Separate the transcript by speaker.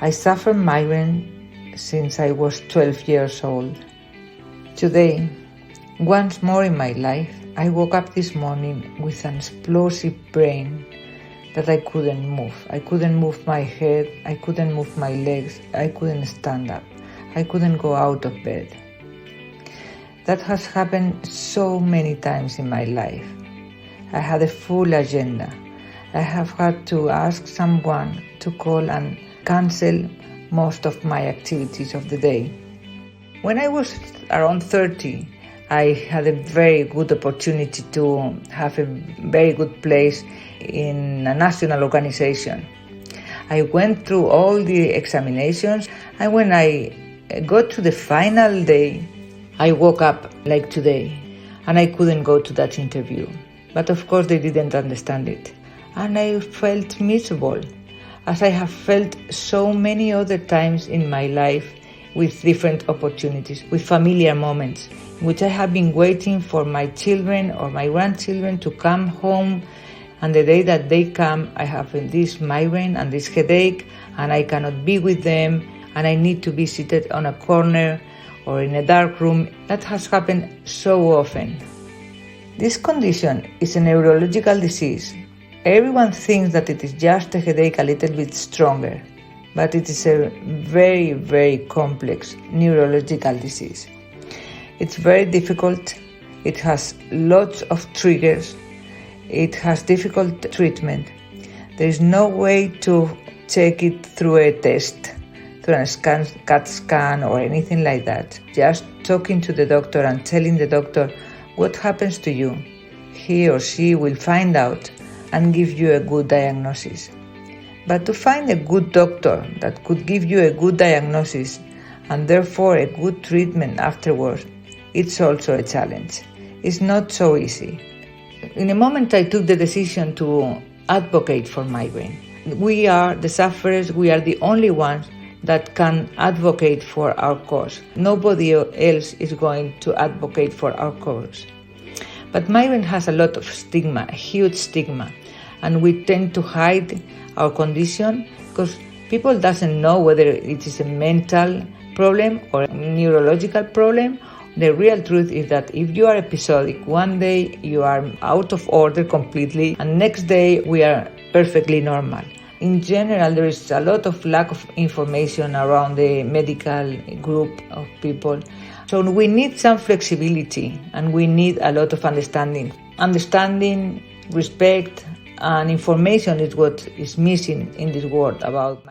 Speaker 1: I suffer migraine since I was 12 years old. Today, once more in my life, I woke up this morning with an explosive brain that I couldn't move. I couldn't move my head, I couldn't move my legs, I couldn't stand up, I couldn't go out of bed. That has happened so many times in my life. I had a full agenda. I have had to ask someone to call and cancel most of my activities of the day. When I was around 30, I had a very good opportunity to have a very good place in a national organization. I went through all the examinations, and when I got to the final day, I woke up like today, and I couldn't go to that interview. But of course they didn't understand it. And I felt miserable, as I have felt so many other times in my life with different opportunities, with familiar moments, in which I have been waiting for my children or my grandchildren to come home, and the day that they come, I have this migraine and this headache, and I cannot be with them, and I need to be seated on a corner or in a dark room. That has happened so often. This condition is a neurological disease. Everyone thinks that it is just a headache a little bit stronger, but it is a very, very complex neurological disease. It's very difficult. It has lots of triggers. It has difficult treatment. There is no way to check it through a test, through a CAT scan or anything like that. Just talking to the doctor and telling the doctor what happens to you. He or she will find out and give you a good diagnosis. But to find a good doctor that could give you a good diagnosis and therefore a good treatment afterwards, it's also a challenge. It's not so easy. In a moment I took the decision to advocate for migraine. We are the sufferers, we are the only ones that can advocate for our cause. Nobody else is going to advocate for our cause. But migraine has a lot of stigma, a huge stigma, and we tend to hide our condition because people doesn't know whether it is a mental problem or a neurological problem. The real truth is that if you are episodic, one day you are out of order completely, and next day we are perfectly normal. In general, there is a lot of lack of information around the medical group of people. So we need some flexibility, and we need a lot of understanding. Understanding, respect, and information is what is missing in this world about